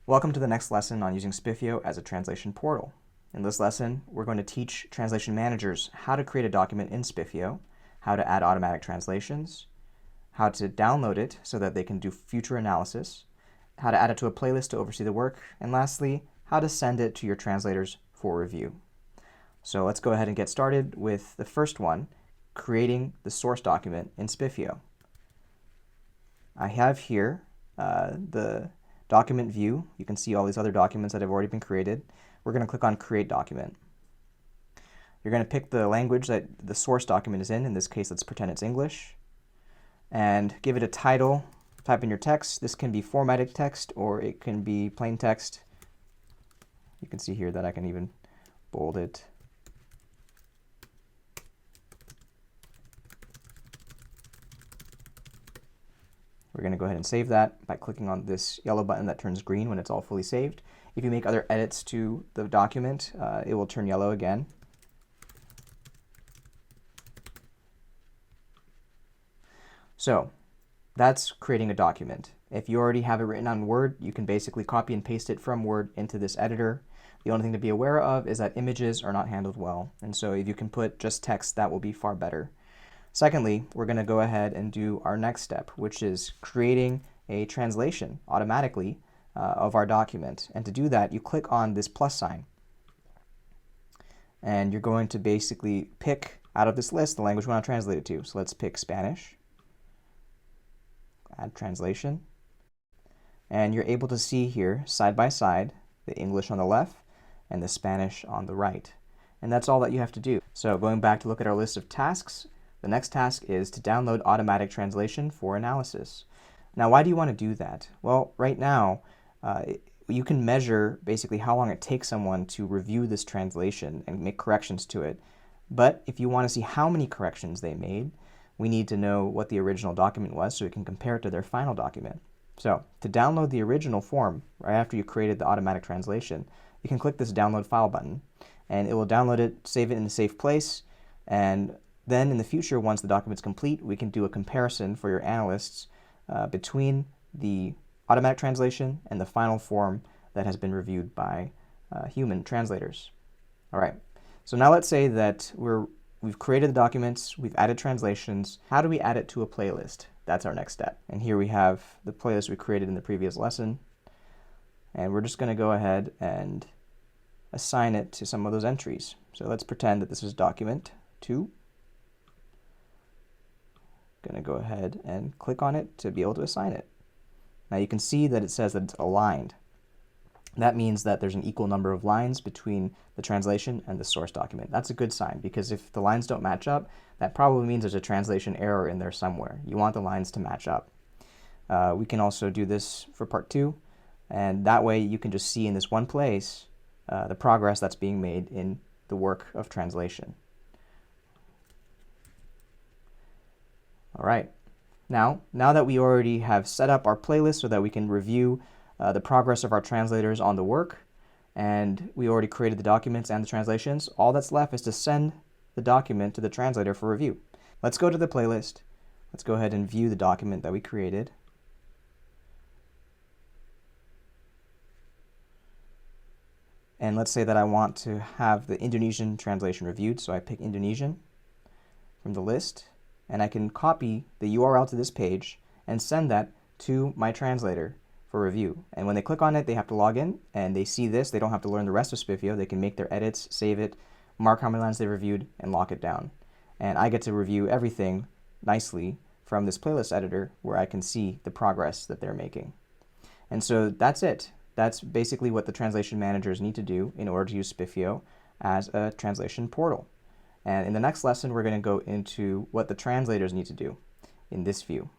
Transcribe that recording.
Welcome to the next lesson on using Spiffio as a translation portal. In this lesson, we're going to teach translation managers how to create a document in Spiffio, how to add automatic translations, how to download it so that they can do future analysis, how to add it to a playlist to oversee the work, and lastly, how to send it to your translators for review. So let's go ahead and get started with the first one, creating the source document in Spiffio. I have here the document view. You can see all these other documents that have already been created. We're going to click on Create Document. You're going to pick the language that the source document is in. In this case, let's pretend it's English. And give it a title. Type in your text. This can be formatted text or it can be plain text. You can see here that I can even bold it. We're going to go ahead and save that by clicking on this yellow button that turns green when it's all fully saved. If you make other edits to the document, it will turn yellow again. So that's creating a document. If you already have it written on Word, you can basically copy and paste it from Word into this editor. The only thing to be aware of is that images are not handled well, and so if you can put just text, that will be far better. Secondly, we're going to go ahead and do our next step, which is creating a translation automatically of our document. And to do that, you click on this plus sign. And you're going to basically pick out of this list the language we want to translate it to. So let's pick Spanish. Add translation. And you're able to see here, side by side, the English on the left and the Spanish on the right. And that's all that you have to do. So going back to look at our list of tasks, the next task is to download automatic translation for analysis. Now, why do you want to do that? Well, right now, you can measure basically how long it takes someone to review this translation and make corrections to it. But if you want to see how many corrections they made, we need to know what the original document was so we can compare it to their final document. So to download the original form, right after you created the automatic translation, you can click this download file button and it will download it, save it in a safe place, and then in the future, once the document's complete, we can do a comparison for your analysts between the automatic translation and the final form that has been reviewed by human translators. All right, so now let's say that we've created the documents, we've added translations. How do we add it to a playlist? That's our next step. And here we have the playlist we created in the previous lesson. And we're just going to go ahead and assign it to some of those entries. So let's pretend that this is document 2. Going to go ahead and click on it to be able to assign it. Now you can see that it says that it's aligned. That means that there's an equal number of lines between the translation and the source document. That's a good sign, because if the lines don't match up, that probably means there's a translation error in there somewhere. You want the lines to match up. We can also do this for part 2, and that way you can just see in this one place the progress that's being made in the work of translation. All right, now that we already have set up our playlist so that we can review the progress of our translators on the work, and we already created the documents and the translations, all that's left is to send the document to the translator for review. Let's go to the playlist. Let's go ahead and view the document that we created. And let's say that I want to have the Indonesian translation reviewed, so I pick Indonesian from the list. And I can copy the URL to this page and send that to my translator for review. And when they click on it, they have to log in and they see this. They don't have to learn the rest of Spiffio. They can make their edits, save it, mark how many lines they reviewed, and lock it down. And I get to review everything nicely from this playlist editor where I can see the progress that they're making. And so that's it. That's basically what the translation managers need to do in order to use Spiffio as a translation portal. And in the next lesson, we're going to go into what the translators need to do in this view.